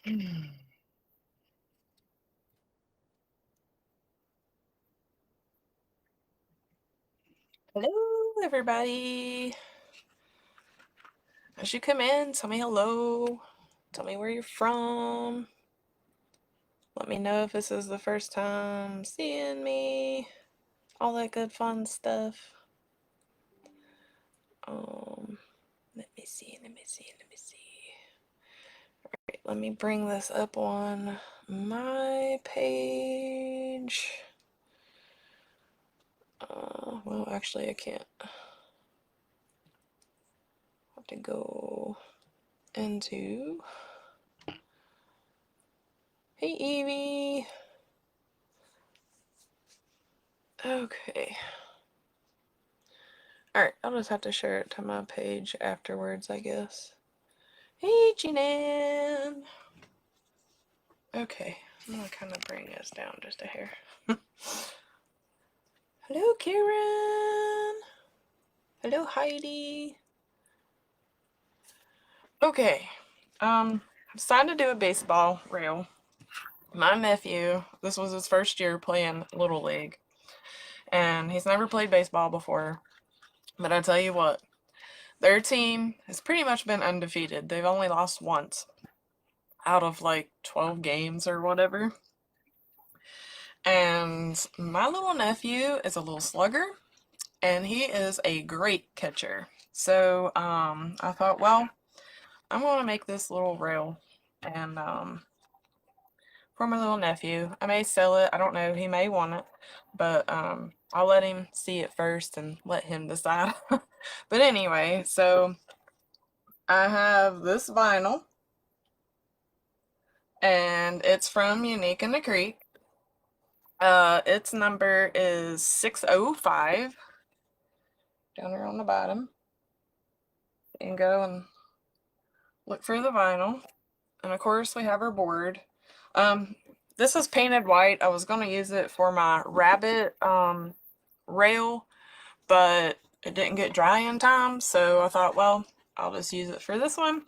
Hello, everybody. As you come in, tell me hello. Tell me where you're from. Let me know if this is the first time seeing me. All that good fun stuff. Let me see. Alright, let me bring this up on my page. Well, actually, I can't. I have to go into. Hey, Evie. Okay. Alright, I'll just have to share it to my page afterwards, I guess. Hey, Jinan! Okay, I'm gonna kind of bring this down just a hair. Hello, Karen! Hello, Heidi! Okay, I decided to do a baseball rail. My nephew, this was his first year playing Little League, and he's never played baseball before, but I tell you what, their team has pretty much been undefeated. They've only lost once out of like 12 games or whatever. And my little nephew is a little slugger, and he is a great catcher. So I thought, well, I'm going to make this little rail, and for my little nephew. I may sell it. I don't know. He may want it, but I'll let him see it first and let him decide. But anyway, so I have this vinyl, and it's from Unique in the Creek. Its number is 605. Down here on the bottom. You can go and look for the vinyl. And of course we have our board. This is painted white. I was going to use it for my rabbit rail, but it didn't get dry in time, so I thought, well, I'll just use it for this one.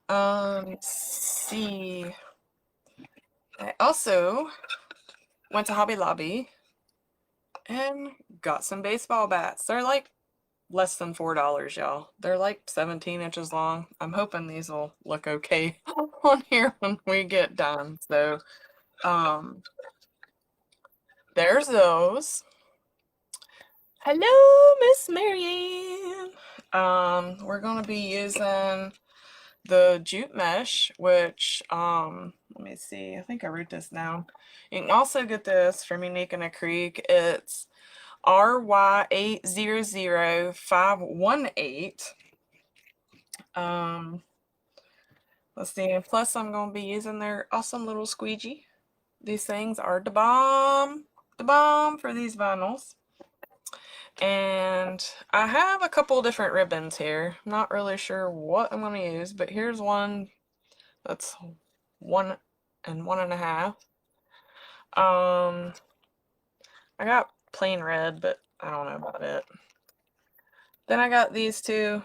Let's see. I also went to Hobby Lobby and got some baseball bats. They're like less than $4, y'all. They're like 17 inches long. I'm hoping these will look okay on here when we get done. So, there's those. Hello, Miss Marianne. We're gonna be using the jute mesh, which, let me see, I think I wrote this down. You can also get this from Unique in the Creek. It's RY800518. Let's see, plus I'm going to be using their awesome little squeegee. These things are the bomb for these vinyls. And I have a couple different ribbons here. I'm not really sure what I'm going to use, but here's one that's 1 and 1.5. I got plain red, but I don't know about it. Then I got these two.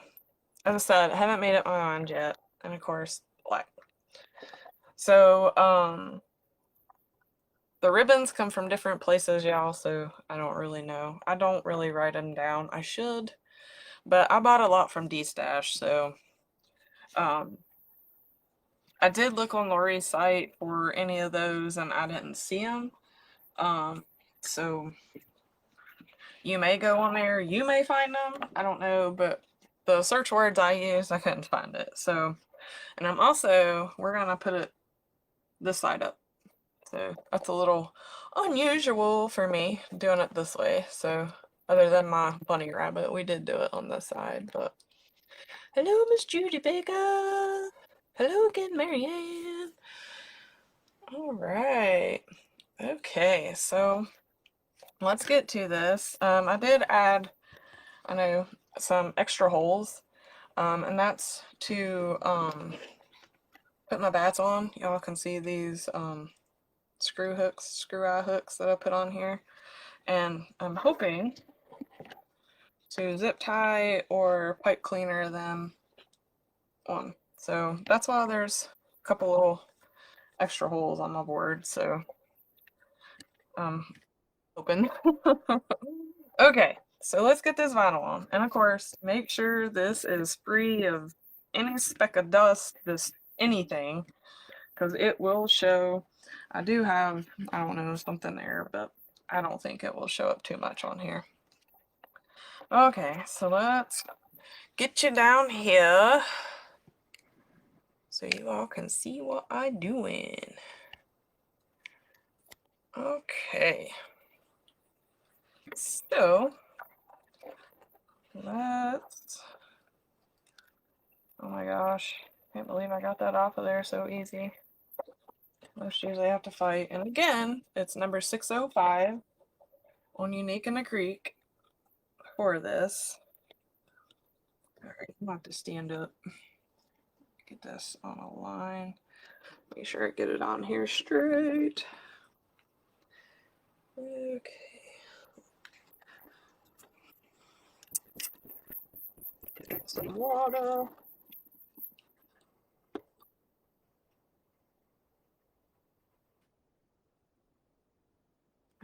As I said, I haven't made up my mind yet. And of course, black. So, the ribbons come from different places, y'all, so I don't really know. I don't really write them down. I should, but I bought a lot from D-Stash, so I did look on Laurie's site for any of those, and I didn't see them. So you may go on there, you may find them. I don't know, but the search words I used, I couldn't find it. So, and I'm also, we're gonna put it this side up. So that's a little unusual for me doing it this way. So other than my bunny rabbit, we did do it on this side. But hello, Miss Judy Baker. Hello again, Marianne. All right. Okay, so let's get to this. I did add, I know, some extra holes, and that's to put my bats on. Y'all can see these screw eye hooks that I put on here, and I'm hoping to zip tie or pipe cleaner them on. So that's why there's couple little extra holes on my board, so open. Okay, so let's get this vinyl on. And of course, make sure this is free of any speck of dust, just anything, because it will show. I do have, I don't know, something there, but I don't think it will show up too much on here. Okay, so let's get you down here so you all can see what I'm doing. Okay, so let's, oh my gosh, can't believe I got that off of there so easy. Most usually have to fight. And again, it's number 605 on Unique in the Creek for this. Alright, I'm about to stand up. Get this on a line. Make sure I get it on here straight. Okay. Get some water.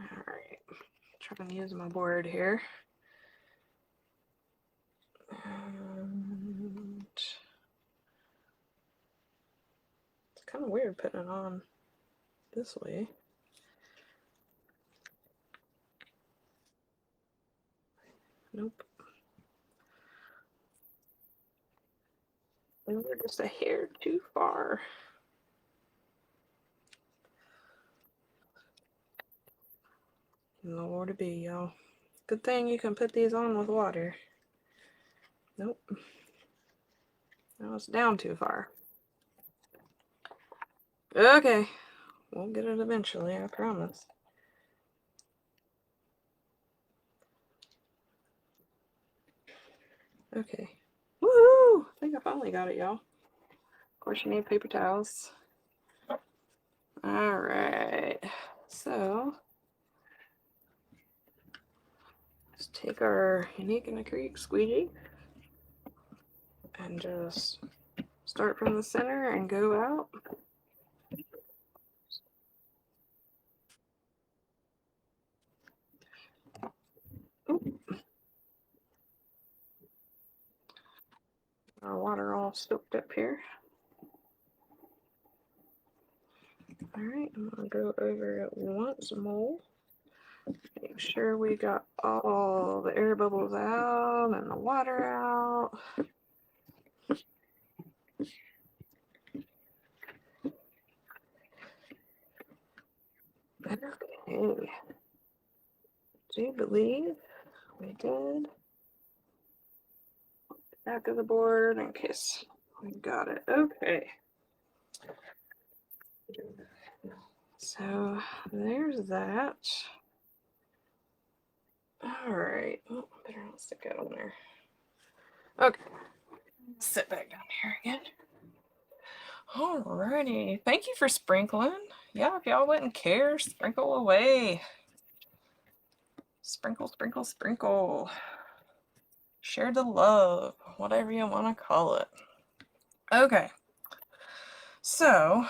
Alright. Trying to use my board here. And it's kind of weird putting it on this way. Nope. And we're just a hair too far. Nowhere to be, y'all. Good thing you can put these on with water. Nope. Now it's down too far. Okay. We'll get it eventually, I promise. Okay. Woohoo! I think I finally got it, y'all. Of course, you need paper towels. Alright. So, let's take our Unique in the Creek squeegee and just start from the center and go out. Our water all soaked up here. Alright, I'm going to go over it once more. Make sure we got all the air bubbles out and the water out. Okay. Do you believe we did? Back of the board in case we got it. Okay. So there's that. Alright. Oh, better not stick it on there. Okay. Sit back down here again. Alrighty. Thank you for sprinkling. Yeah, if y'all wouldn't care, sprinkle away. Sprinkle, sprinkle, sprinkle. Share the love, whatever you want to call it. Okay. So,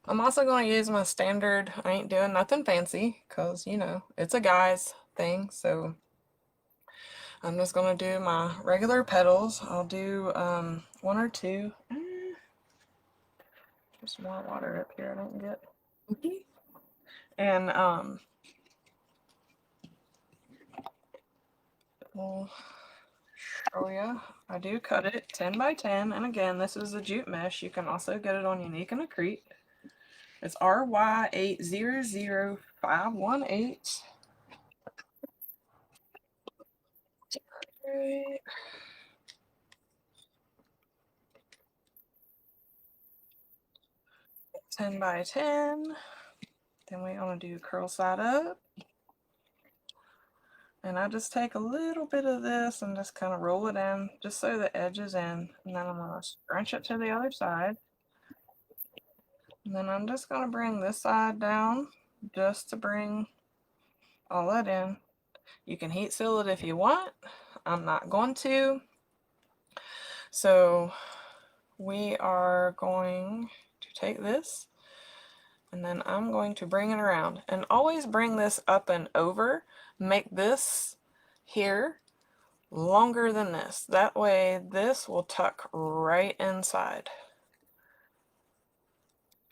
I'm also going to use my standard, I ain't doing nothing fancy, because, you know, it's a guy's thing, so I'm just going to do my regular petals. I'll do one or two. There's more water up here I don't get. And we'll show you. I do cut it 10 by 10, and again, this is a jute mesh. You can also get it on Unique in the Creek. It's RY800518. Right. Ten by 10. Then we want to do curl side up. And I just take a little bit of this and just kind of roll it in, just so the edge is in. And then I'm going to scrunch it to the other side. And then I'm just going to bring this side down just to bring all that in. You can heat seal it if you want. I'm not going to. So we are going to take this, and then I'm going to bring it around, and always bring this up and over. Make this here longer than this. That way this will tuck right inside.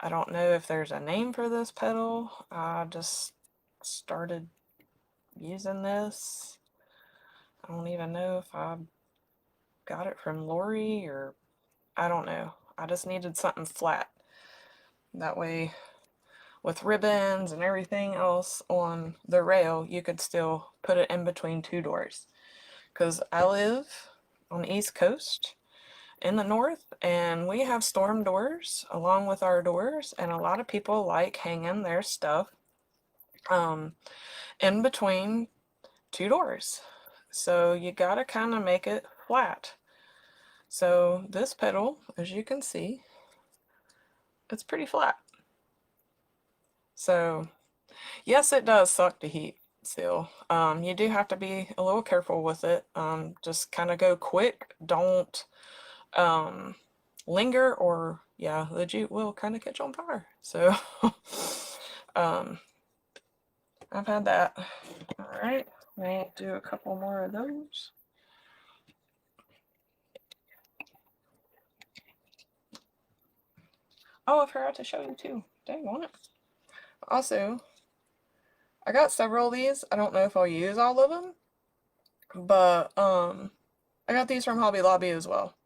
I don't know if there's a name for this petal. I just started using this. I don't even know if I got it from Laurie or I don't know. I just needed something flat. That way with ribbons and everything else on the rail, you could still put it in between two doors. Because I live on the East Coast in the north, and we have storm doors along with our doors, and a lot of people like hanging their stuff in between two doors. So you gotta kind of make it flat. So this petal, as you can see, it's pretty flat. So yes, it does suck to heat still. You do have to be a little careful with it. Just kind of go quick. Don't linger, or yeah, the jute will kind of catch on fire. So I've had that. All right, we'll do a couple more of those. Oh, I forgot to show you too. Dang on it. Also, I got several of these. I don't know if I'll use all of them, but I got these from Hobby Lobby as well.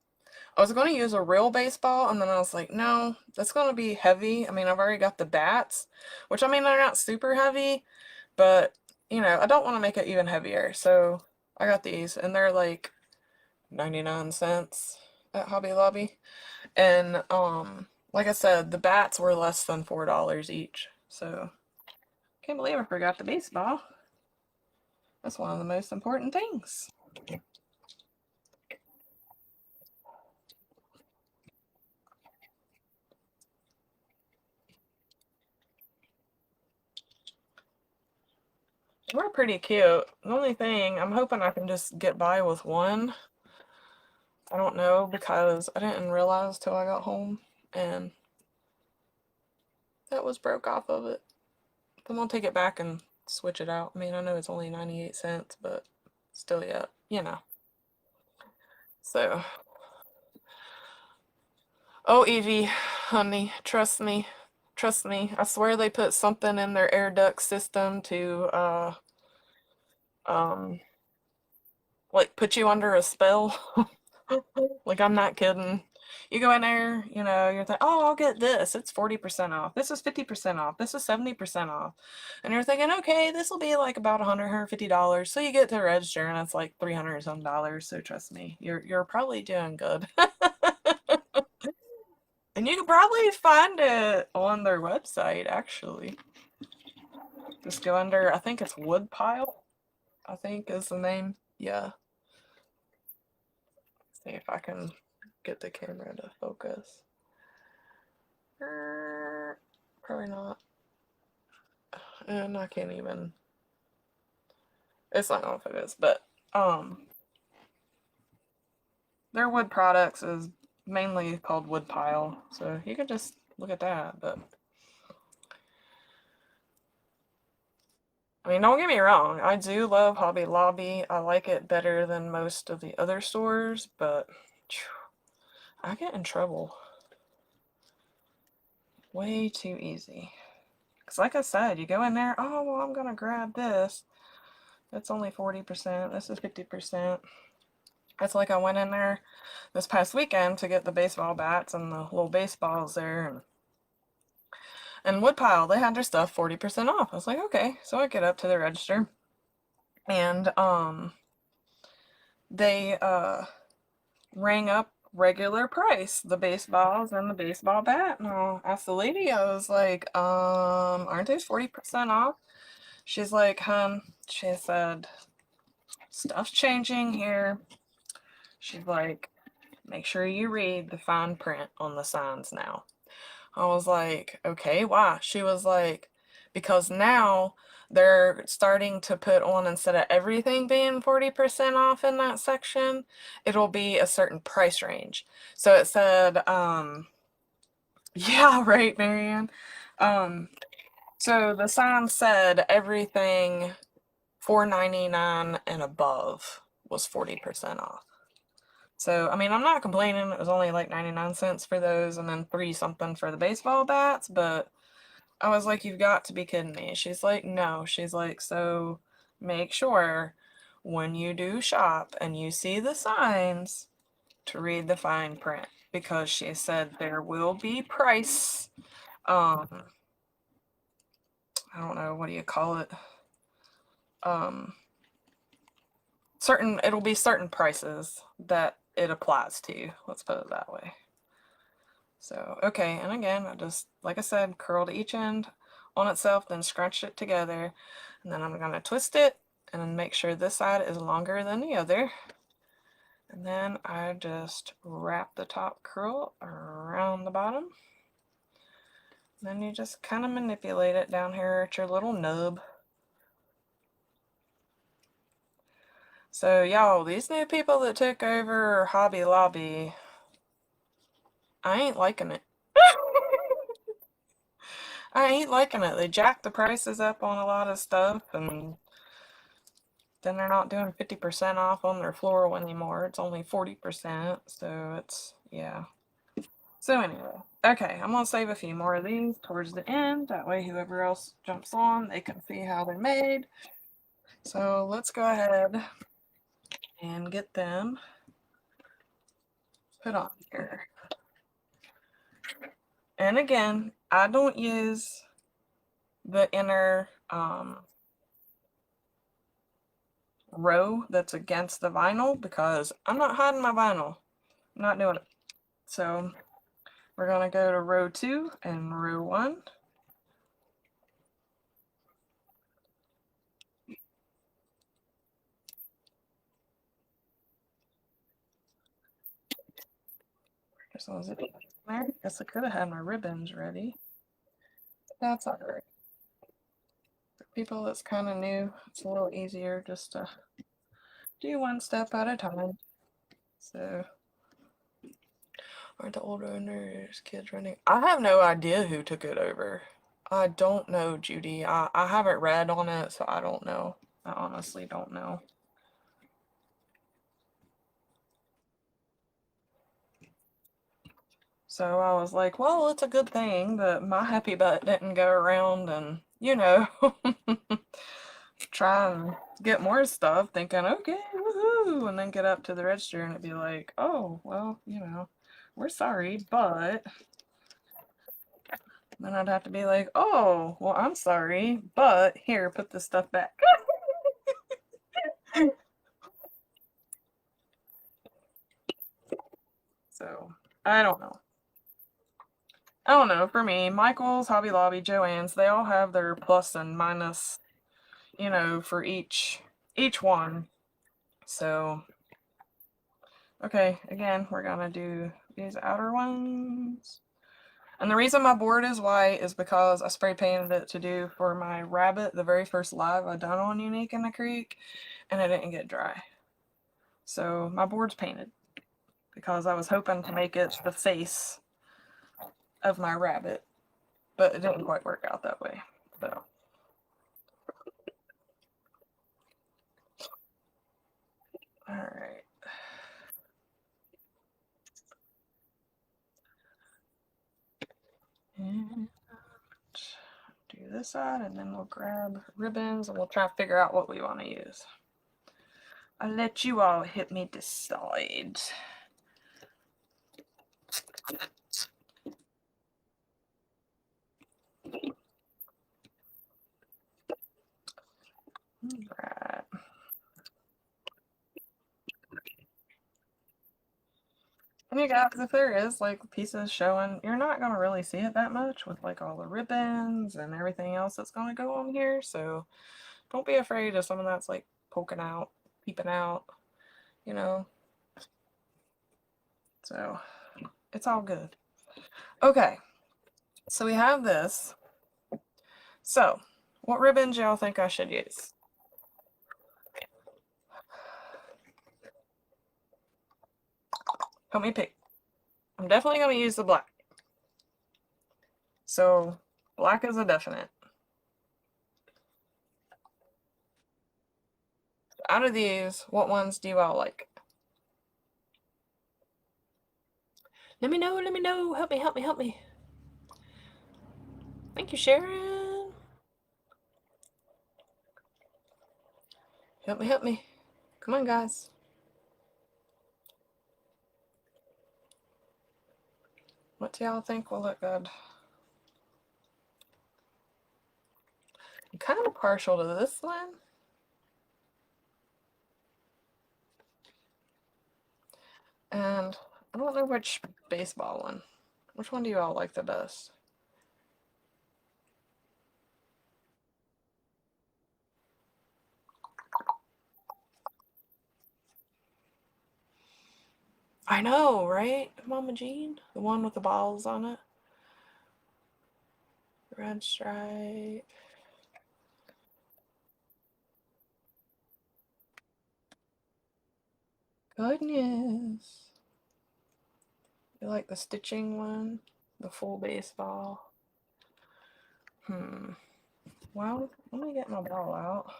I was going to use a real baseball, and then I was like, no, that's going to be heavy. I mean, I've already got the bats, which, I mean, they're not super heavy, but, you know, I don't want to make it even heavier. So I got these, and they're like 99 cents at Hobby Lobby. And, like I said, the bats were less than $4 each. So, can't believe I forgot the baseball. That's one of the most important things. We're pretty cute. The only thing, I'm hoping I can just get by with one. I don't know, because I didn't realize till I got home, and that was broke off of it. I'm gonna take it back and switch it out. I mean, I know it's only 98 cents, but still, yeah, you know. So, oh, Evie, honey, trust me. Trust me. I swear they put something in their air duct system to, um, like put you under a spell. Like, I'm not kidding. You go in there, you know, you're like, oh, I'll get this. It's 40% off. This is 50% off. This is 70% off. And you're thinking, okay, this will be like about $100, $150. So you get to the register and it's like 300 some dollars. So trust me, you're probably doing good. And you can probably find it on their website, actually. Just go under, I think it's Woodpile, I think is the name. Yeah. See if I can get the camera to focus. Probably not. And I can't even. It's not gonna focus, but their wood products is mainly called Woodpile, so you could just look at that. But I mean, don't get me wrong, I do love Hobby Lobby. I like it better than most of the other stores, but I get in trouble way too easy. Because like I said, you go in there, oh, well, I'm going to grab this. It's only 40%. This is 50%. It's like I went in there this past weekend to get the baseball bats and the little baseballs there. And Woodpile, they had their stuff 40% off. I was like, okay. So I get up to the register. And they rang up regular price, the baseballs and the baseball bat. And I asked the lady, I was like, aren't these 40% off? She's like, she said, stuff's changing here. She's like, make sure you read the fine print on the signs now. I was like, okay, why? She was like, because now they're starting to put on, instead of everything being 40% off in that section, it'll be a certain price range. So it said, yeah, right, Marianne. So the sign said everything $4.99 and above was 40% off. So, I mean, I'm not complaining. It was only like 99 cents for those and then 3 something for the baseball bats, but I was like, you've got to be kidding me. She's like, no. She's like, so make sure when you do shop and you see the signs to read the fine print, because she said there will be price, I don't know, what do you call it? It'll be certain prices that it applies to. Let's put it that way. So, okay, and again, I just, like I said, curled each end on itself, then scrunched it together, and then I'm gonna twist it and then make sure this side is longer than the other. And then I just wrap the top curl around the bottom. Then you just kind of manipulate it down here at your little nub. So y'all, these new people that took over Hobby Lobby, I ain't liking it. I ain't liking it. They jacked the prices up on a lot of stuff, and then they're not doing 50% off on their floral anymore. It's only 40%, so it's, yeah. So anyway, okay, I'm gonna save a few more of these towards the end. That way whoever else jumps on, they can see how they're made. So let's go ahead and get them put on here. And again, I don't use the inner row that's against the vinyl because I'm not hiding my vinyl. I'm not doing it. So we're gonna go to row 2 and row 1. Just as it there. Guess I could have had my ribbons ready. That's alright. For people that's kind of new, it's a little easier just to do one step at a time. So, aren't the older owners kids running? I have no idea who took it over. I don't know, Judy. I haven't read on it, so I don't know. I honestly don't know. So I was like, well, it's a good thing that my happy butt didn't go around and, you know, try and get more stuff thinking, okay, woohoo, and then get up to the register and it'd be like, oh, well, you know, we're sorry, but then I'd have to be like, oh, well, I'm sorry, but here, put this stuff back. So, I don't know. I don't know. For me, Michael's, Hobby Lobby, Joann's, they all have their plus and minus, you know, for each one. So, okay, again, we're gonna do these outer ones. And the reason my board is white is because I spray painted it to do for my rabbit, the very first live I done on Unique in the Creek, and it didn't get dry. So my board's painted because I was hoping to make it the face of my rabbit, but it didn't quite work out that way. So. All right. And do this side, and then we'll grab ribbons, and we'll try to figure out what we want to use. I'll let you all help me decide. Right. And you guys, if there is like pieces showing, you're not gonna really see it that much with like all the ribbons and everything else that's gonna go on here. So don't be afraid of some of that's like poking out, peeping out, you know. So it's all good. Okay, so we have this. So What ribbons y'all think I should use? Help me pick. I'm definitely going to use the black. So, black is a definite. Out of these, what ones do you all like? Let me know, let me know. Help me, help me, help me. Thank you, Sharon. Help me, help me. Come on, guys. What do y'all think will look good? I'm kind of partial to this one. And I don't know which baseball one. Which one do you all like the best? I know, right? Mama Jean? The one with the balls on it? Red stripe. Goodness. You like the stitching one? The full baseball? Well, let me get my ball out.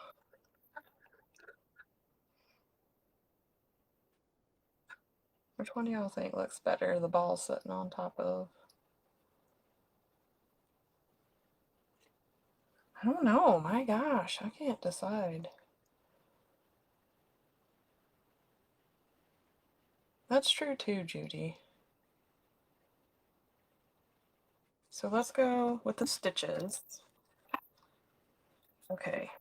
Which one do y'all think looks better? The ball sitting on top of? I don't know. My gosh, I can't decide. That's true too, Judy. So let's go with the stitches. Okay.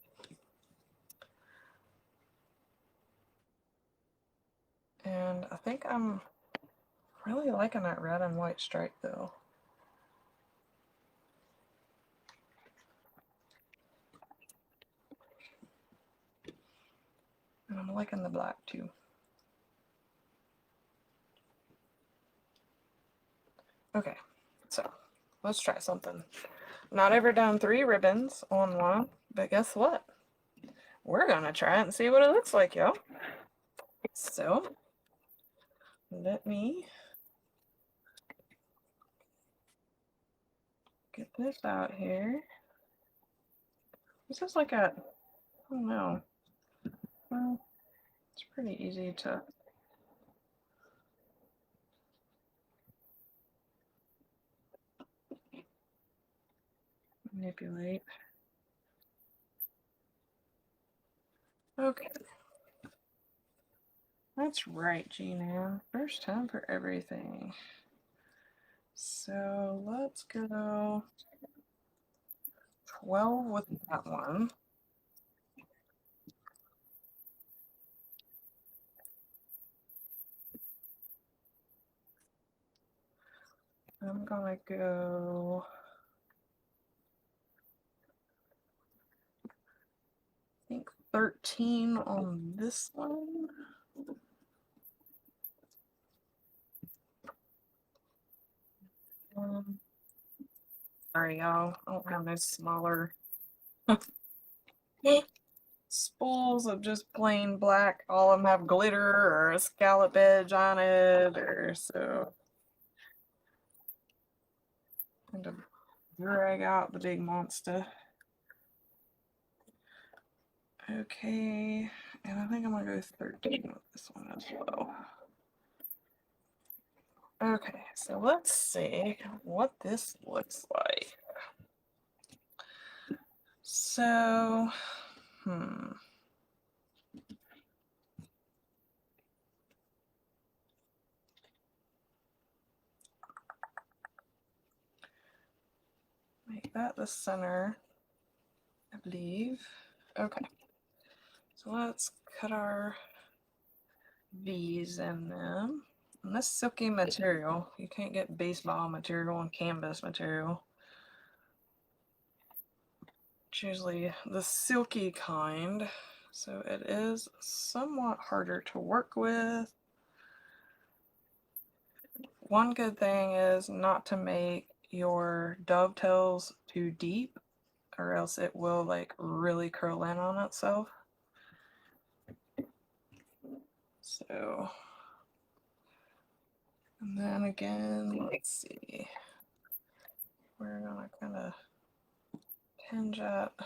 And I think I'm really liking that red and white stripe though. And I'm liking the black too. Okay, so let's try something. Not ever done 3 ribbons on one, but guess what? We're gonna try it and see what it looks like, y'all. So, let me get this out here. This is like a, I don't know. Well, it's pretty easy to manipulate. Okay. That's right, Gina. First time for everything. So let's go 12 with that one. I'm gonna go, I think 13 on this one. Sorry, y'all. I don't have no smaller spools of just plain black. All of them have glitter or a scallop edge on it, or so. And to drag out the big monster. Okay, and I think I'm gonna go 13 with this one as well. Okay, so let's see what this looks like. So, make that the center, I believe. Okay, so let's cut our V's in them. And this silky material, you can't get baseball material and canvas material. It's usually the silky kind, so it is somewhat harder to work with. One good thing is not to make your dovetails too deep. or else it will like really curl in on itself. So, and then again, let's see, we're gonna kind of hinge up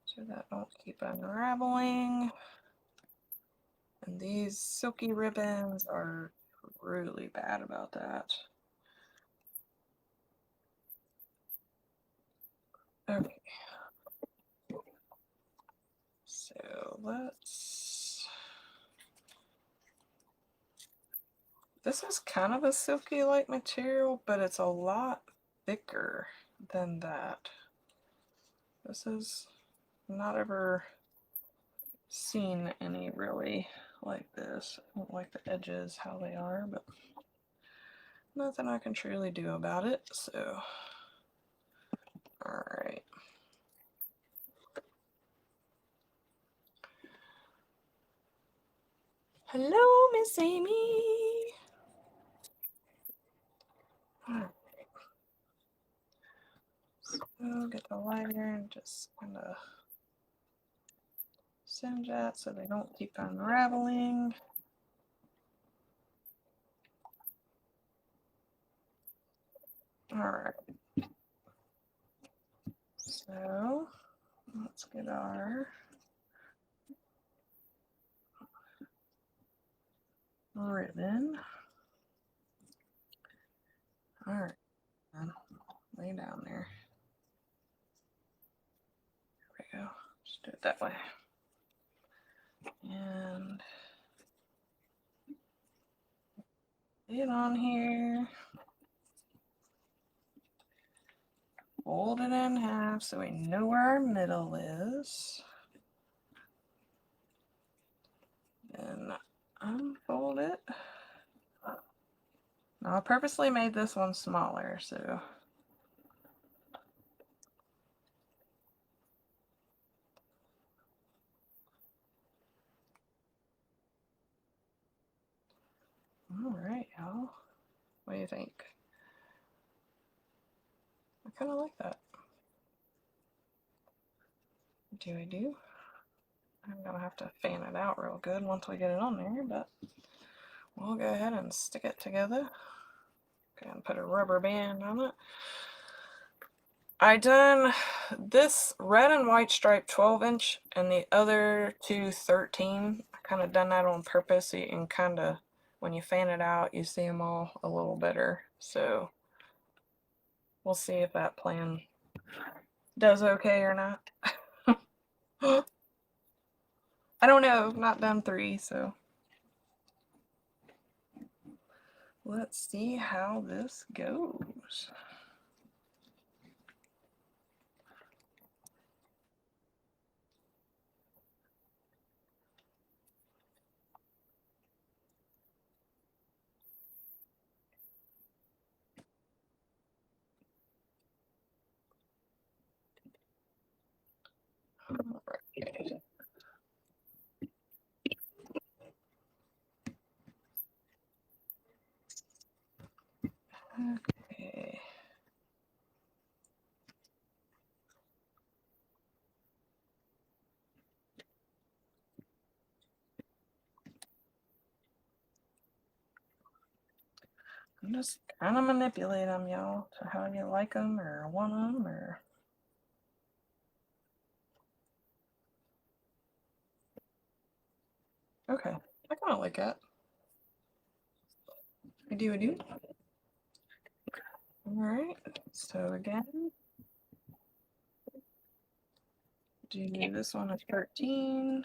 so that don't keep unraveling. And these silky ribbons are really bad about that. Okay. So let's, this is kind of a silky like material, but it's a lot thicker than that. This is not ever seen any really like this. I don't like the edges how they are, but nothing I can truly do about it. So, all right. Hello, Miss Amy. All right. So get the lighter and just kind of singe that so they don't keep unraveling. All right. So let's get our ribbon. All right. Lay down there. There we go. Just do it that way. And get on here. Fold it in half so we know where our middle is. And unfold it. Now I purposely made this one smaller, so all right, y'all. What do you think? I kind of like that. Do we do? I'm gonna have to fan it out real good once we get it on there, but we'll go ahead and stick it together. Okay, and put a rubber band on it. I done this red and white stripe 12-inch and the other two 13. I kind of done that on purpose so you can kind of, when you fan it out, you see them all a little better. So we'll see if that plan does okay or not. I don't know, I've not done 3, so let's see how this goes. Okay. Okay. I'm just kind of manipulate them, y'all, to how you like them or want them, or okay. I kind of like that. I do. All right. So again, do this one at 13.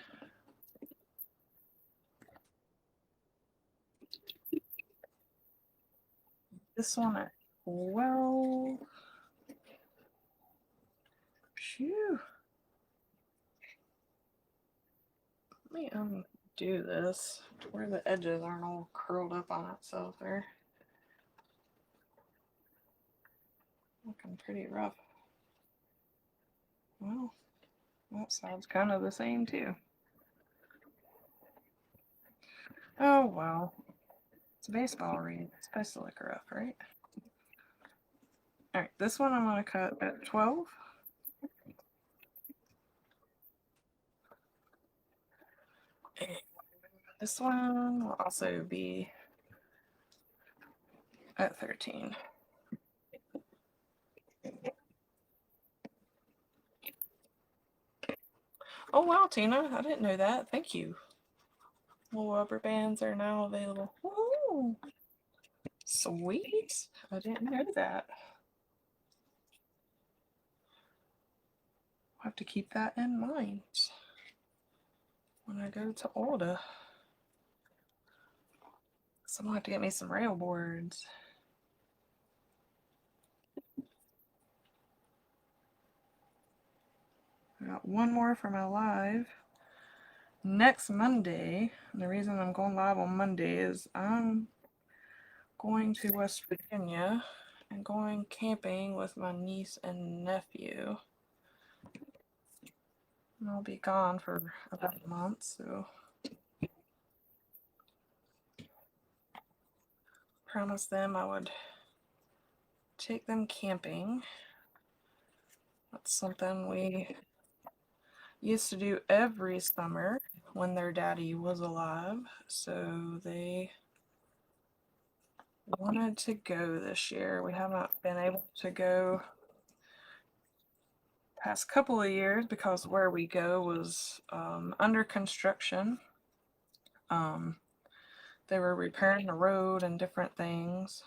This one at 12. Phew. Let me undo this to where the edges aren't all curled up on itself there. Looking pretty rough. Well, that sounds kind of the same too. Oh well. It's a baseball wreath. It's supposed to look rough, right? All right, this one I'm going to cut at 12. And this one will also be at 13. Oh wow, Tina, I didn't know that. Thank you. Little rubber bands are now available. Woohoo! Sweet. I didn't know that. I'll have to keep that in mind when I go to order. So I'm gonna have to get me some rail boards. I got one more for my live next Monday. And the reason I'm going live on Monday is I'm going to West Virginia and going camping with my niece and nephew. And I'll be gone for about a month, so promised them I would take them camping. That's something we used to do every summer when their daddy was alive, so they wanted to go this year. We haven't been able to go past couple of years because where we go was under construction. They were repairing the road and different things.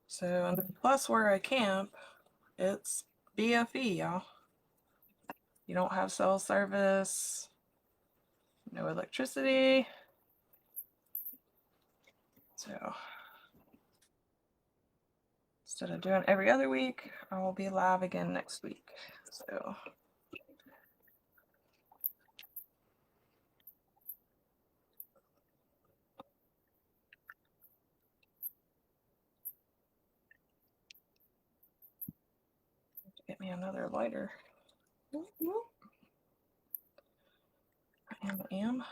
So, and plus where I camp, it's BFE, y'all. You don't have cell service, no electricity. So, instead of doing every other week, I will be live again next week. So, get me another lighter. I am.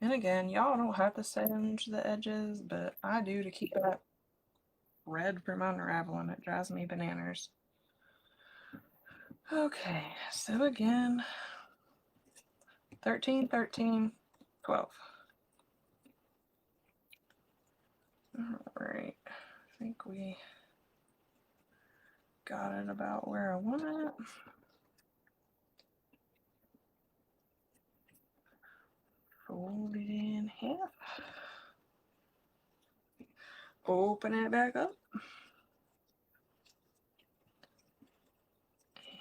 And again, y'all don't have to singe the edges, but I do to keep that red from unraveling. It drives me bananas. Okay, so again, 13, 13, 12. Alright, I think we got it about where I want it. Fold it in half. Open it back up.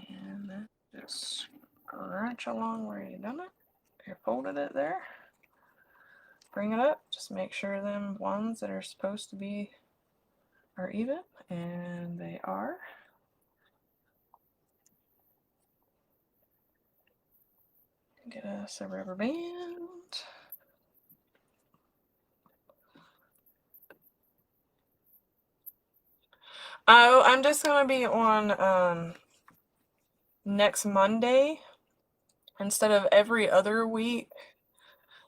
And then just scratch along where you done it. You folded it there. Bring it up. Just make sure them ones that are supposed to be are even, and they are. Get us a rubber band. Oh, I'm just gonna be on next Monday instead of every other week.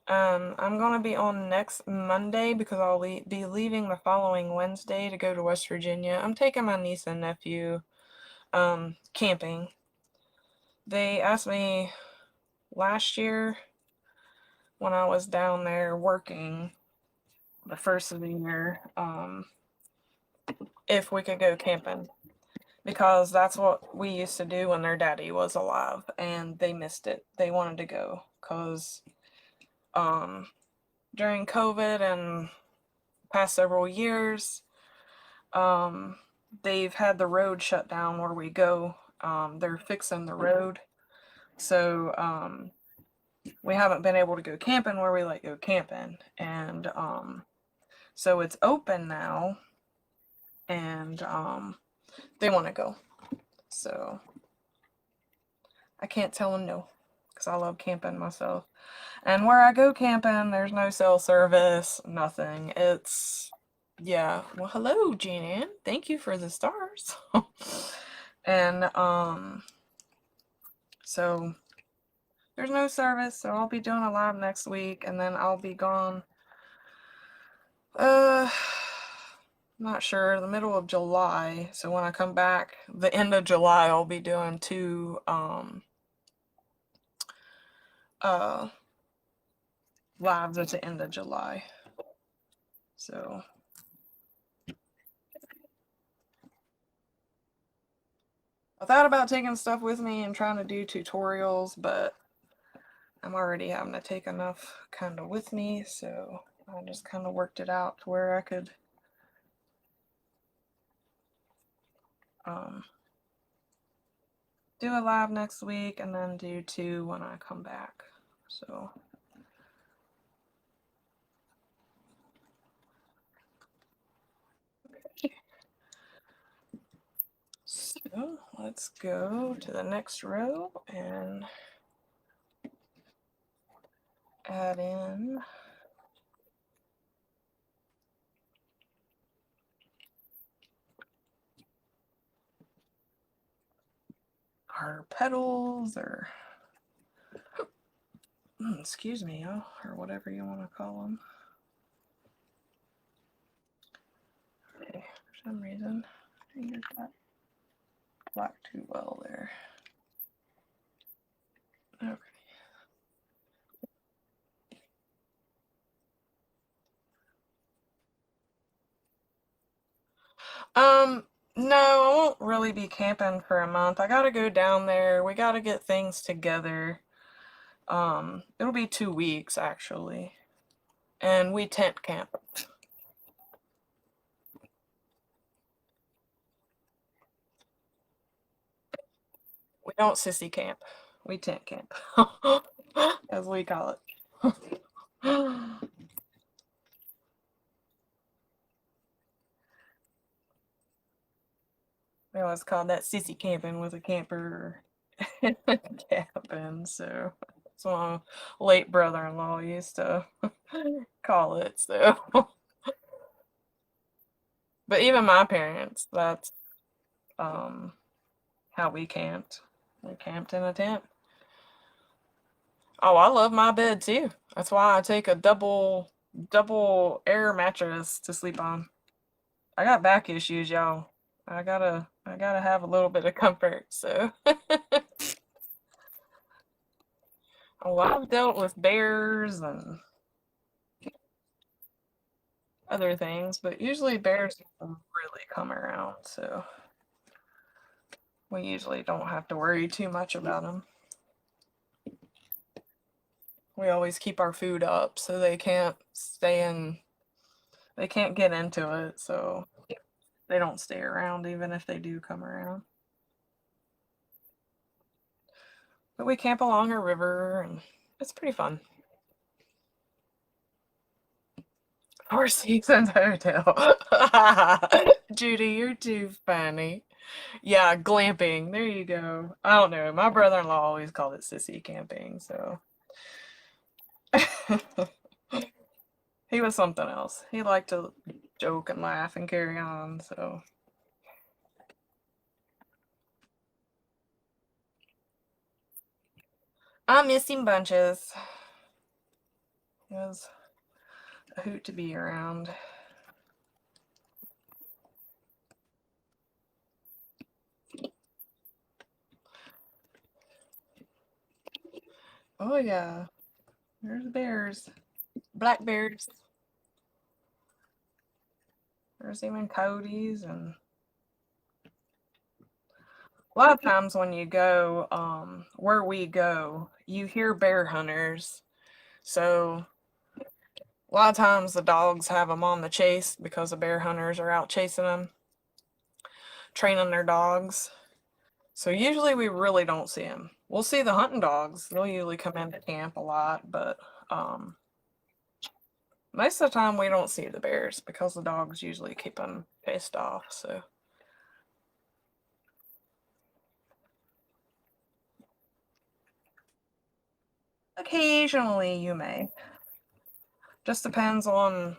I'm gonna be on next Monday because I'll be leaving the following Wednesday to go to West Virginia. I'm taking my niece and nephew camping. They asked me last year when I was down there working the first of the year if we could go camping, because that's what we used to do when their daddy was alive, and they missed it. They wanted to go because during COVID and past several years, they've had the road shut down where we go. They're fixing the road, so we haven't been able to go camping where we like go camping, and so it's open now, and they want to go, so I can't tell them no because I love camping myself. And where I go camping, there's no cell service, nothing. It's, yeah. Well, hello, Jan. Thank you for the stars. And so there's no service, so I'll be doing a live next week, and then I'll be gone Not sure. The middle of July. So when I come back, the end of July, I'll be doing 2 lives at the end of July. So I thought about taking stuff with me and trying to do tutorials, but I'm already having to take enough kind of with me, so I just kind of worked it out to where I could do a live next week and then do 2 when I come back. So let's go to the next row and add in our petals, or excuse me, or whatever you want to call them. Okay, for some reason, fingers got black too well there. Okay. No, I won't really be camping for a month. I gotta go down there. We gotta get things together. It'll be 2 weeks actually. And we tent camp. We don't sissy camp. We tent camp. As we call it. We always called that sissy camping with a camper in a cabin, so that's what my late brother-in-law used to call it, so. But even my parents, that's how we camped. We camped in a tent. Oh, I love my bed too. That's why I take a double air mattress to sleep on. I got back issues, y'all. I gotta have a little bit of comfort, so. Oh, I've dealt with bears and other things, but usually bears really come around, so we usually don't have to worry too much about them. We always keep our food up so they can't they can't get into it, so they don't stay around even if they do come around. But we camp along a river and it's pretty fun. Four Seasons Hotel. Judy, you're too funny. Yeah, glamping. There you go. I don't know. My brother-in-law always called it sissy camping, so. He was something else. He liked to joke and laugh and carry on, so. I miss him bunches. It was a hoot to be around. Oh yeah, there's bears, black bears. There's even coyotes, and a lot of times when you go where we go, you hear bear hunters. So a lot of times the dogs have them on the chase because the bear hunters are out chasing them, training their dogs. So usually we really don't see them. We'll see the hunting dogs. They'll usually come into camp a lot, but most of the time we don't see the bears because the dogs usually keep them pissed off. So occasionally you may. Just depends on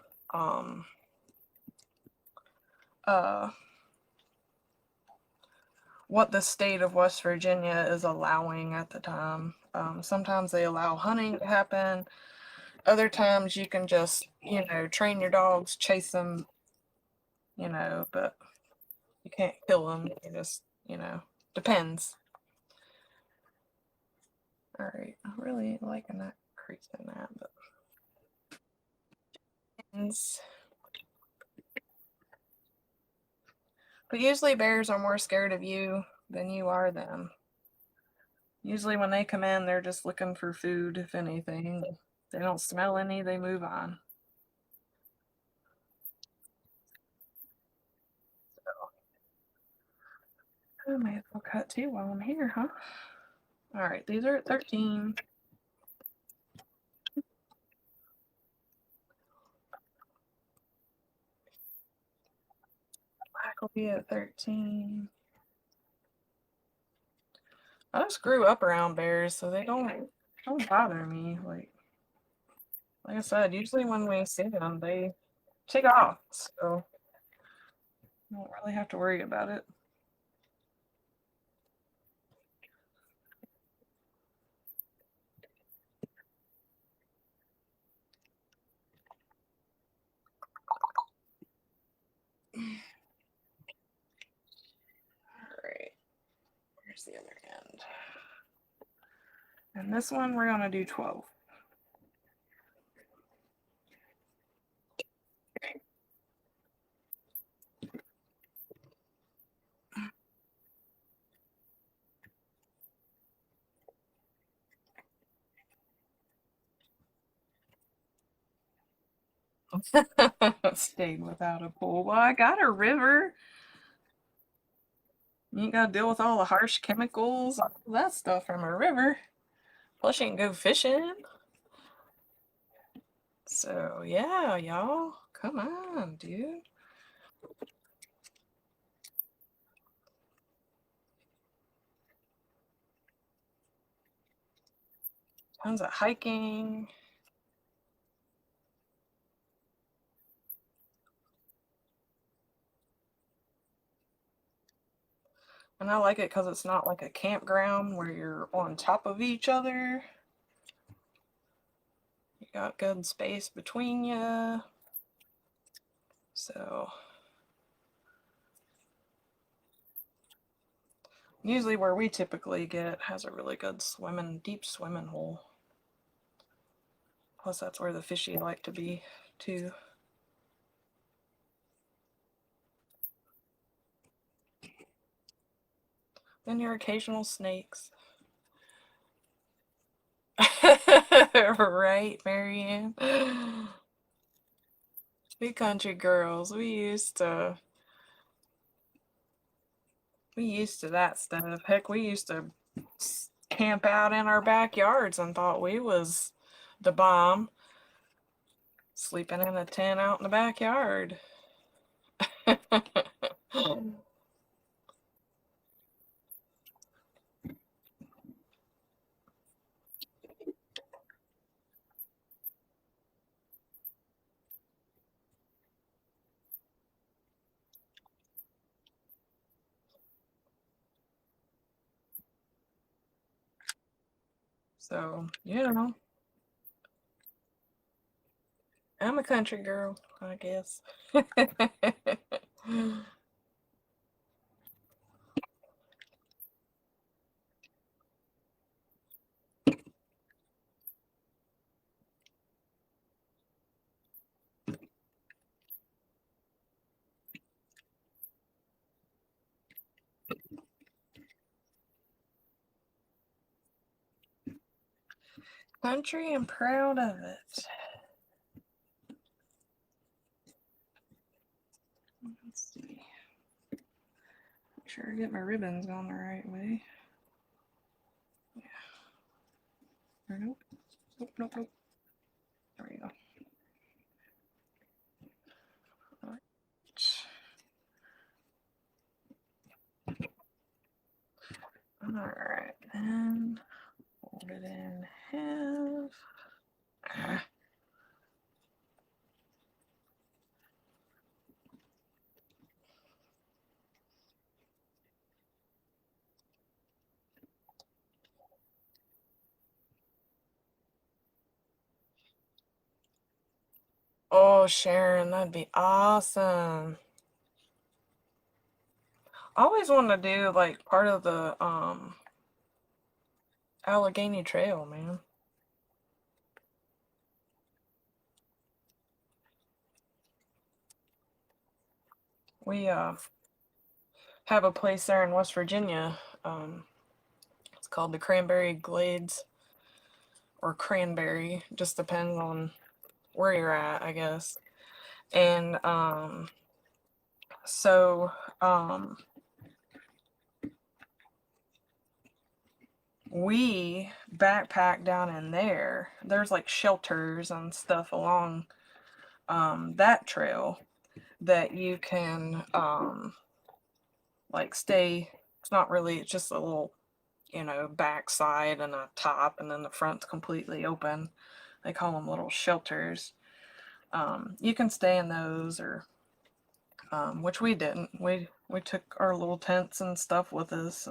what the state of West Virginia is allowing at the time. Sometimes they allow hunting to happen, Other times you can just, you know, train your dogs, chase them, you know, but you can't kill them. You just, you know, depends. All right, I really ain't liking that crease in that, but usually bears are more scared of you than you are them. Usually when they come in, they're just looking for food, if anything. If they don't smell any, they move on. I may as well cut too while I'm here, huh? All right, these are at 13. Black will be at 13. I just grew up around bears, so they don't bother me. Like I said, usually when we see them, they take off, so you don't really have to worry about it. All right, here's the other end. And this one we're gonna do 12. Stayed without a pool. Well, I got a river. You ain't gotta deal with all the harsh chemicals, all that stuff from a river. Plus, you can go fishing. So, yeah, y'all. Come on, dude. Tons of hiking. And I like it because it's not like a campground where you're on top of each other. You got good space between you. So, usually where we typically get has a really good deep swimming hole. Plus, that's where the fishy like to be, too. Then your occasional snakes. Right, Marianne? We country girls, we used to that stuff. Heck, we used to camp out in our backyards and thought we was the bomb, sleeping in a tent out in the backyard. So, you know, I'm a country girl, I guess. Country and proud of it. Let's see. Make sure I get my ribbons on the right way. Yeah. Or nope. Nope. There we go. All right. Alright, and fold it in half. Oh, Sharon, that'd be awesome. I always wanted to do like part of the Allegheny Trail, man. We have a place there in West Virginia. It's called the Cranberry Glades or Cranberry, just depends on where you're at, I guess. And so we backpack down in there. There's like shelters and stuff along that trail that you can like stay. It's not really, it's just a little, you know, backside and a top, and then the front's completely open. They call them little shelters. You can stay in those, or which we didn't. We took our little tents and stuff with us,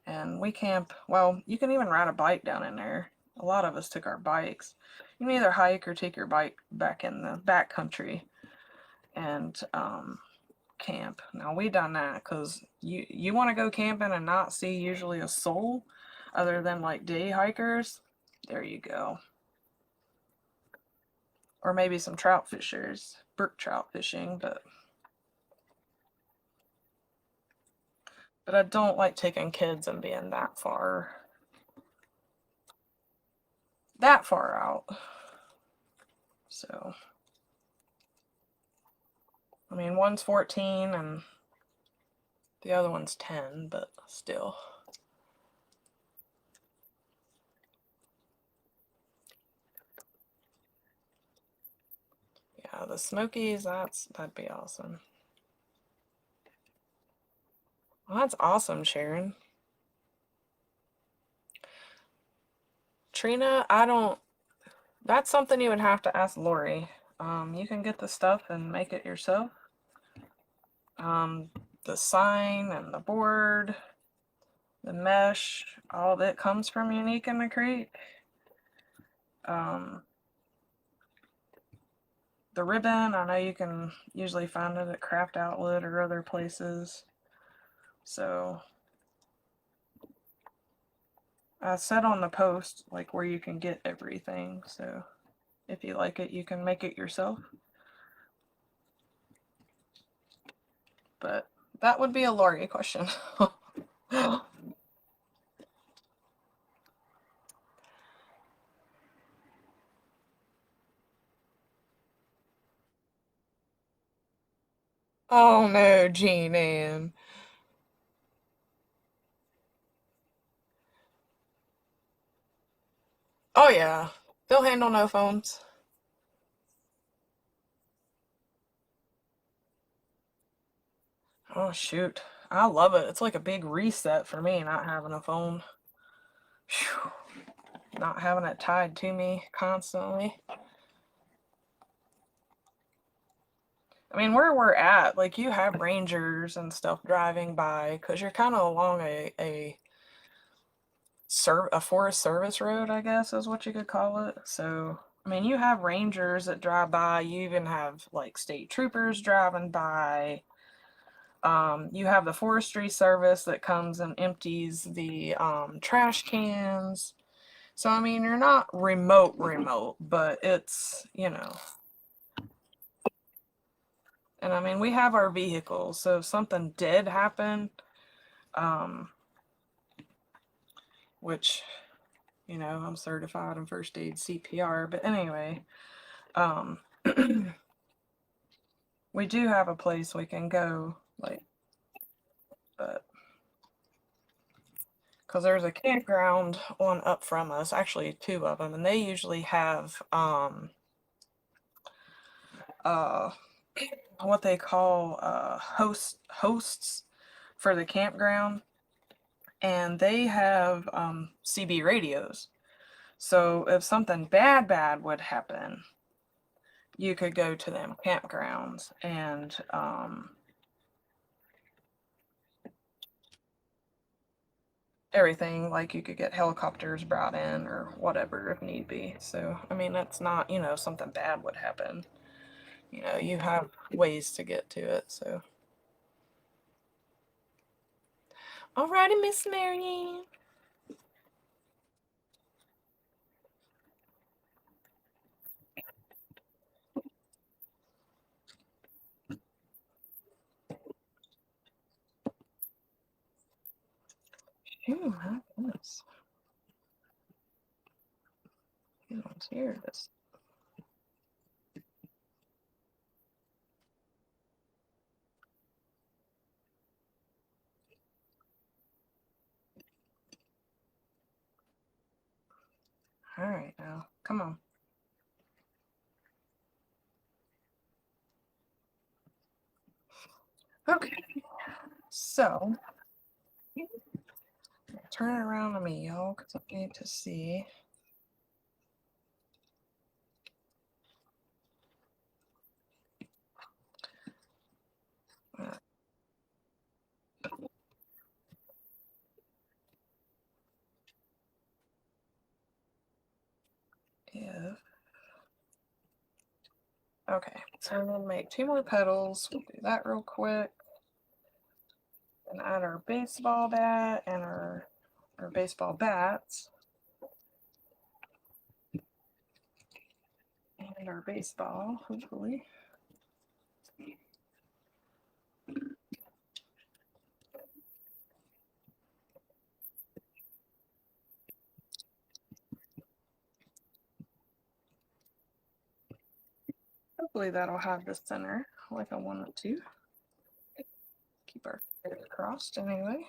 and we camp. Well, you can even ride a bike down in there. A lot of us took our bikes. You can either hike or take your bike back in the back country and camp. Now we done that because you want to go camping and not see usually a soul other than like day hikers. There you go. Or maybe some trout fishers, brook trout fishing, but I don't like taking kids and being that far out. So I mean, one's 14 and the other one's 10, but still. Yeah, the Smokies, that'd be awesome. Well, that's awesome, Sharon. Trina, that's something you would have to ask Laurie. You can get the stuff and make it yourself. The sign and the board, the mesh, all that comes from Unique in the Crate. The ribbon, I know you can usually find it at Craft Outlet or other places. So I said on the post like where you can get everything, so if you like it you can make it yourself. But that would be a Laurie question. Oh no, Jean Ann. Oh yeah, they'll handle no phones. Oh shoot, I love it. It's like a big reset for me not having a phone. Whew. Not having it tied to me constantly. I mean, where we're at, like you have rangers and stuff driving by because you're kind of along a forest service road, I guess is what you could call it. So, I mean, you have rangers that drive by. You even have like state troopers driving by. You have the forestry service that comes and empties the trash cans. So, I mean, you're not remote, but it's, you know. And I mean, we have our vehicles, so if something did happen, which, you know, I'm certified in first aid CPR, but anyway, we do have a place we can go, like, but because there's a campground one up from us, actually two of them, and they usually have what they call hosts for the campground, and they have CB radios. So if something bad would happen, you could go to them campgrounds and everything. Like you could get helicopters brought in or whatever if need be. So, I mean, that's not, you know, something bad would happen. You know, you have ways to get to it. So, alrighty, Miss Marion. Oh my goodness. These ones here, this. Alright, now, come on. Okay, so turn it around to me, y'all, because I need to see. If okay, so I'm gonna make 2 more petals. We'll do that real quick. And add our baseball bat and our baseball bats. And our baseball, hopefully. Hopefully that'll have the center like I want it to. Keep our fingers crossed anyway.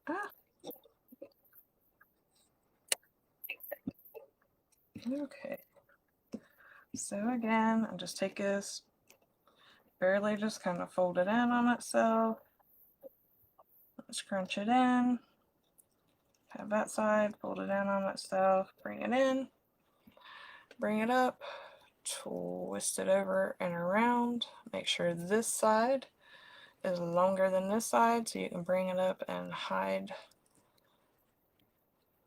Ah. Okay. So again, I just take this, barely just kind of fold it in on itself. Scrunch it in. Have that side, fold it in on itself, bring it in, bring it up, twist it over and around. Make sure this side is longer than this side so you can bring it up and hide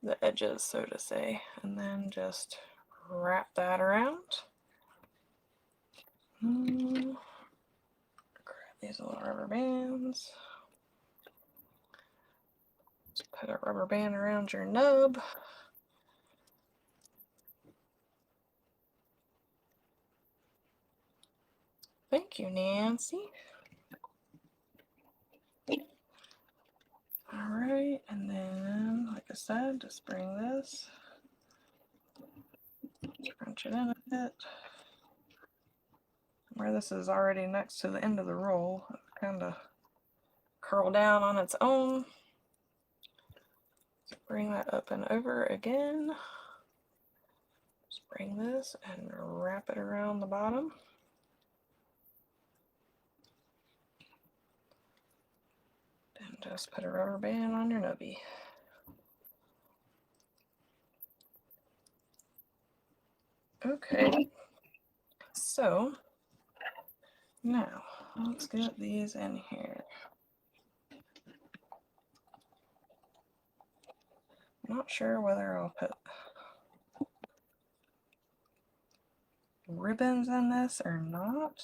the edges, so to say, and then just wrap that around. Grab these little rubber bands. Just put a rubber band around your nub. Thank you, Nancy. Alright, and then, like I said, just bring this, scrunch it in a bit. Where this is already next to the end of the roll, it kind of curl down on its own. Bring that up and over again. Just bring this and wrap it around the bottom. And just put a rubber band on your nubby. Okay, so now let's get these in here. I'm not sure whether I'll put ribbons in this or not.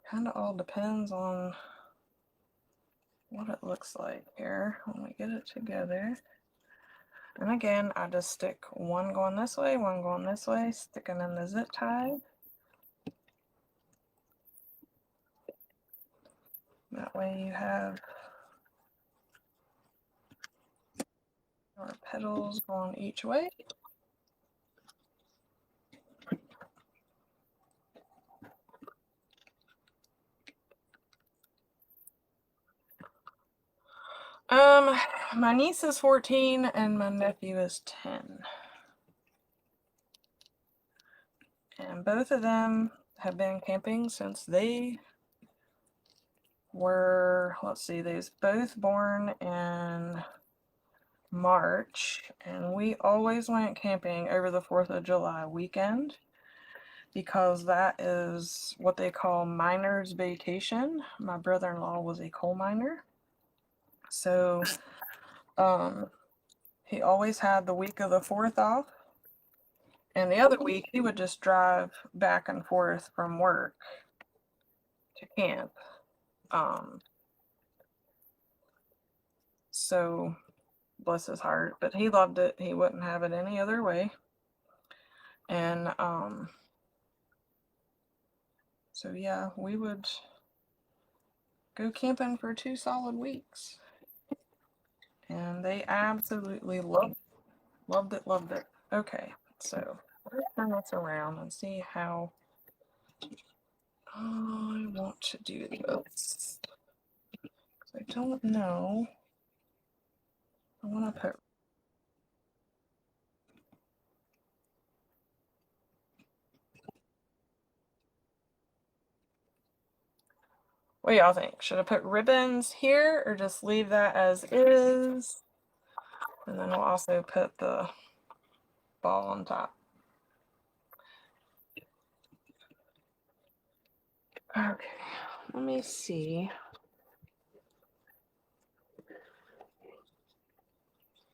Kind of all depends on what it looks like here when we get it together. And again, I just stick one going this way, one going this way, sticking in the zip tie. That way you have our petals going each way. My niece is 14 and my nephew is 10. And both of them have been camping since they were, let's see, they was both born in March, and we always went camping over the 4th of July weekend because that is what they call miner's vacation. My brother-in-law was a coal miner. So he always had the week of the 4th off. And the other week, he would just drive back and forth from work to camp. So, bless his heart, but he loved it. He wouldn't have it any other way. And so yeah, we would go camping for 2 solid weeks. And they absolutely loved it. Okay, so let's turn this around and see how I want to do this. I don't know. I want to put what do y'all think? Should I put ribbons here or just leave that as is? And then we'll also put the ball on top. Okay, let me see.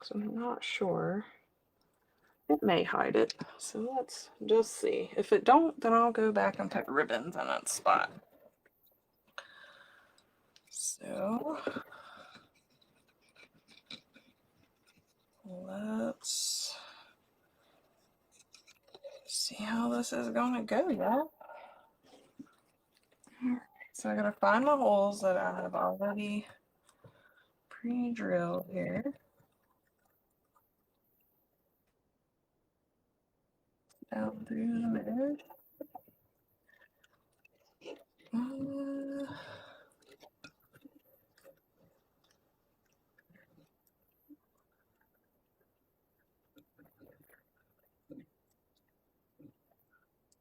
So I'm not sure. It may hide it. So let's just see. If it don't, then I'll go back and put ribbons in its spot. So let's see how this is going to go, y'all. So I gotta find my holes that I have already pre-drilled here. Down through the middle.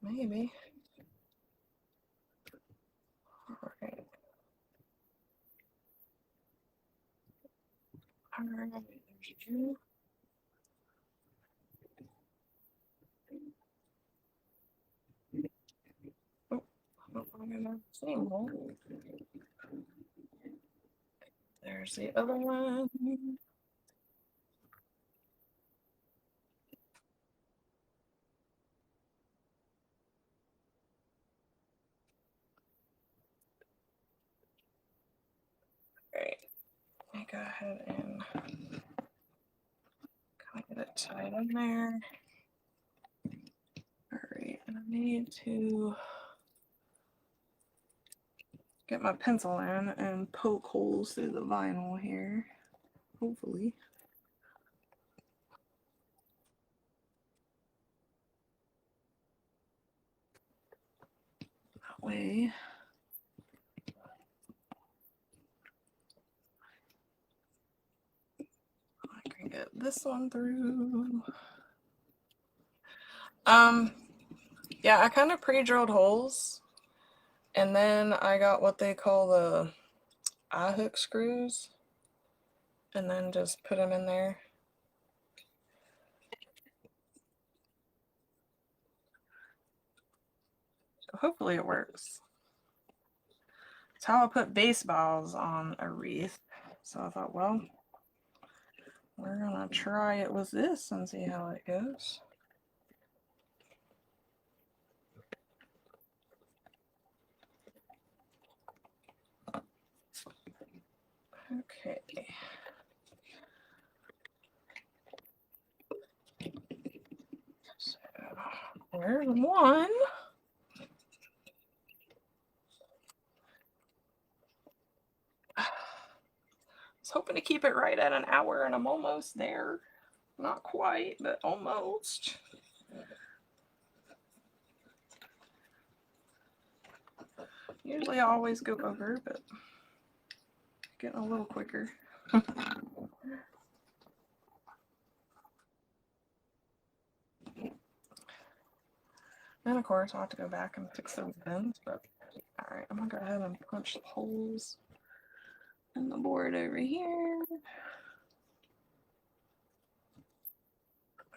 Maybe. Alright. Alright, there's two. Oh, I don't want to go down the same hole. There's the other one. Alright, let me go ahead and kind of get it tied in there. Alright, and I need to get my pencil in and poke holes through the vinyl here, hopefully. That way I can get this one through. Yeah, I kind of pre-drilled holes, and then I got what they call the eye hook screws, and then just put them in there. So hopefully it works. It's how I put baseballs on a wreath. So I thought, well, we're gonna try it with this and see how it goes. Okay. So there's one. I was hoping to keep it right at an hour, and I'm almost there. Not quite, but almost. Usually I always go over, but getting a little quicker. And of course I'll have to go back and fix those bends, but alright, I'm gonna go ahead and punch the holes in the board over here.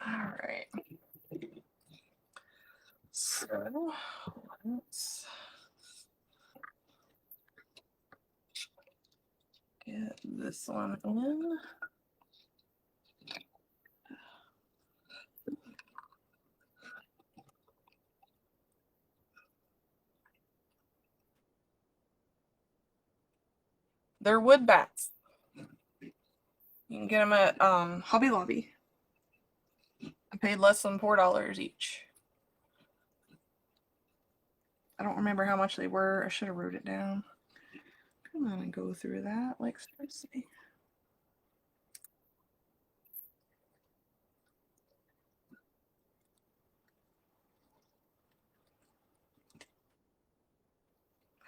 Alright. So let's get this one in. They're wood bats. You can get them at Hobby Lobby. I paid less than $4 each. I don't remember how much they were. I should have wrote it down. Come on and go through that like Stacy.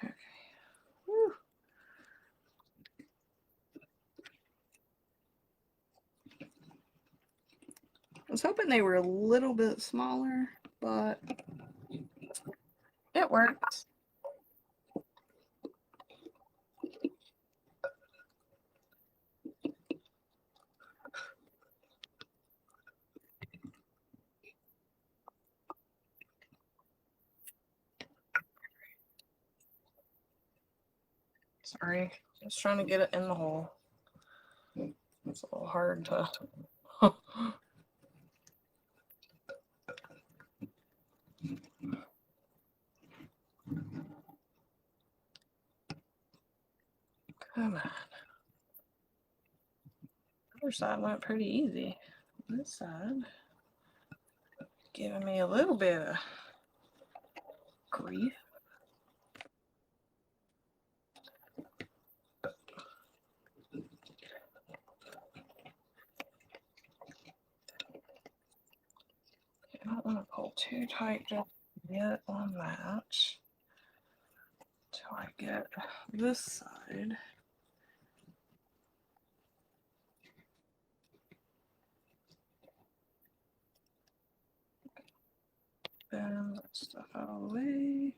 Okay. Woo. I was hoping they were a little bit smaller, but it works. Sorry, just trying to get it in the hole. It's a little hard to. Come on. Other side went pretty easy. This side giving me a little bit of grief. I don't want to pull too tight just yet on that until I get this side. Bend that stuff out of the way.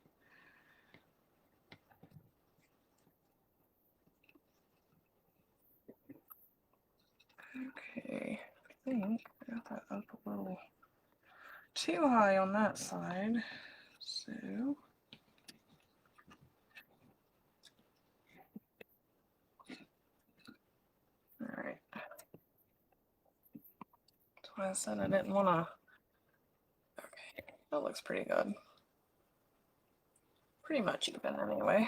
Okay, I think I got that up a little too high on that side. So all right. That's why I said I didn't want to. Okay, that looks pretty good. Pretty much even anyway.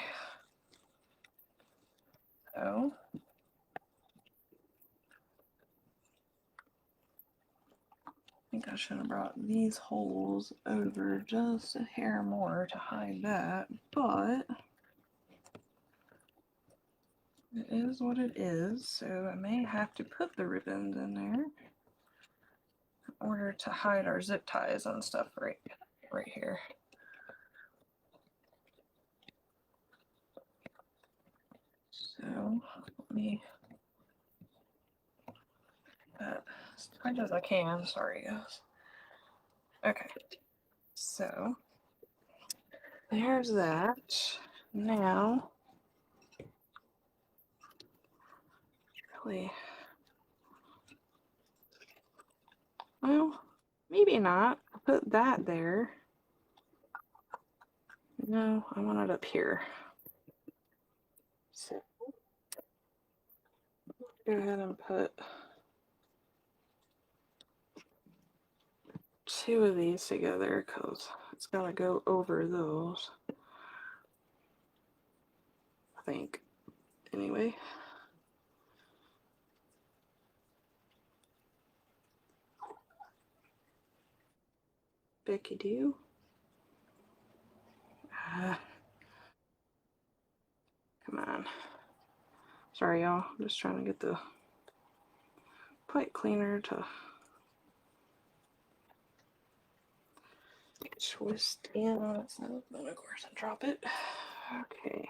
So I think I should have brought these holes over just a hair more to hide that, but it is what it is, so I may have to put the ribbons in there in order to hide our zip ties and stuff right here. So let me that as tight as I can. Sorry guys. Okay, so there's that. Now really, well, maybe not. I'll put that there. No, I want it up here. So go ahead and put 2 of these together because it's got to go over those. I think. Anyway. Becky do. Come on. Sorry, y'all. I'm just trying to get the pipe cleaner to twist in on itself. Then, of course, I drop it. Okay.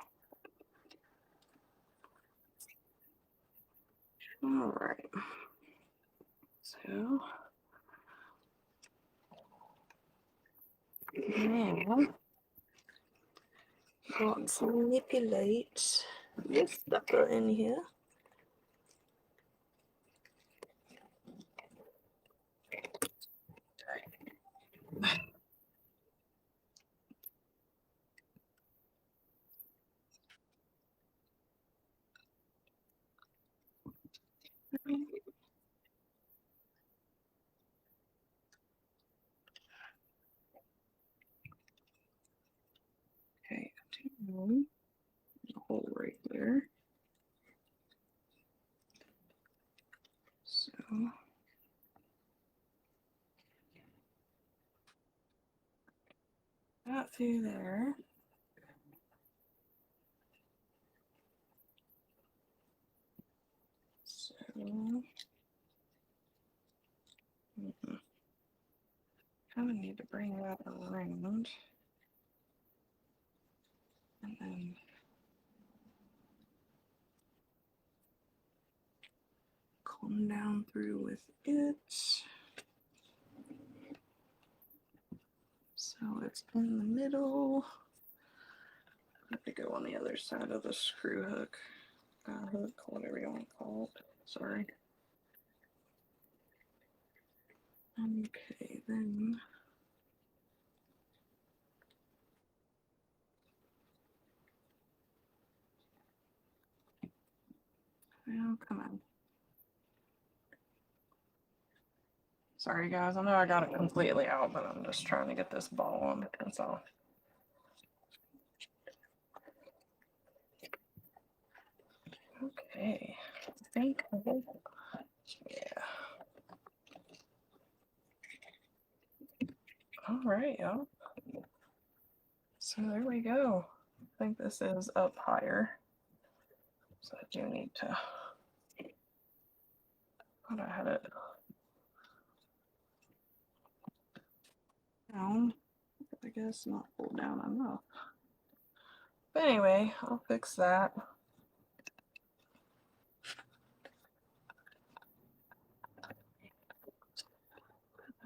All right. So now let's manipulate this sucker in here. There's a hole right there. So that through there. So kind of need to bring that around. And then come down through with it. So it's in the middle. I have to go on the other side of the screw hook, hook, whatever you want to call it. Sorry. Okay, then. Oh, come on. Sorry, guys. I know I got it completely out, but I'm just trying to get this ball on. That's all. Okay. I think. Yeah. All right, y'all. So there we go. I think this is up higher. So I do need to. Thought I had it down. I guess not pulled down enough. But anyway, I'll fix that.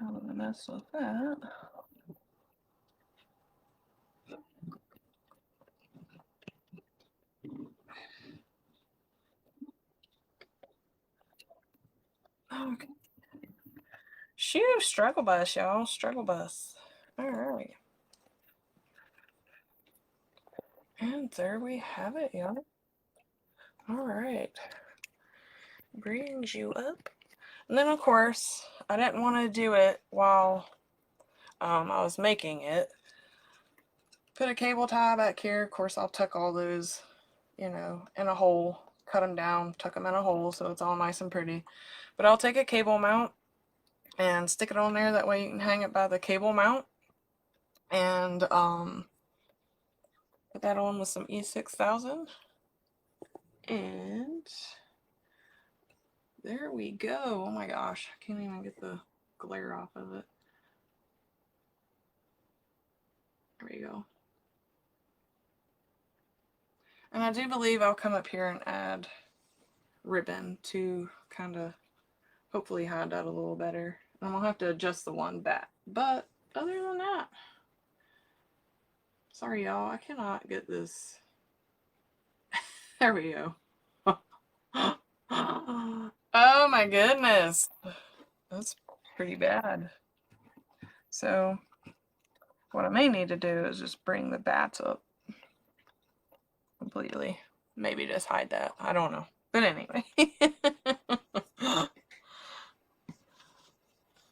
I don't want to mess with that. Okay. Shoo, struggle bus, y'all. Struggle bus. All right. And there we have it, y'all. All right. Brings you up. And then, of course, I didn't want to do it while I was making it. Put a cable tie back here. Of course, I'll tuck all those, you know, in a hole. Cut them down, tuck them in a hole so it's all nice and pretty. But I'll take a cable mount and stick it on there. That way you can hang it by the cable mount. And put that on with some E6000. And there we go. Oh my gosh, I can't even get the glare off of it. There we go. And I do believe I'll come up here and add ribbon to kind of hopefully hide that a little better. And I'll have to adjust the one back. But other than that, sorry y'all, I cannot get this. There we go. Oh my goodness. That's pretty bad. So what I may need to do is just bring the bats up completely. Maybe just hide that. I don't know. But anyway.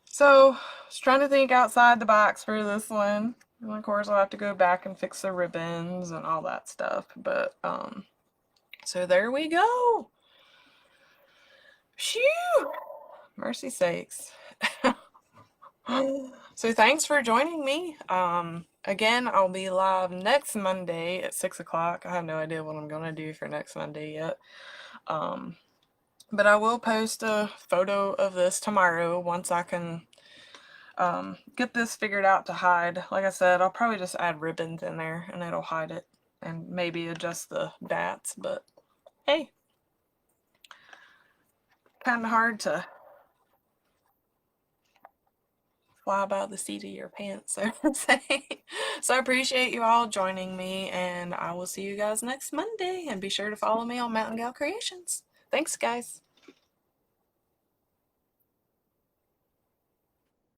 So I was trying to think outside the box for this one. And of course I'll have to go back and fix the ribbons and all that stuff. But so there we go. Phew! Mercy sakes. So thanks for joining me. Again, I'll be live next Monday at 6 o'clock. I have no idea what I'm going to do for next Monday yet. But I will post a photo of this tomorrow once I can get this figured out to hide. Like I said, I'll probably just add ribbons in there and it'll hide it and maybe adjust the bats. But hey, kind of hard to fly by the seat of your pants, so to say. So I appreciate you all joining me, and I will see you guys next Monday. And be sure to follow me on Mountain Gal Creations. Thanks, guys.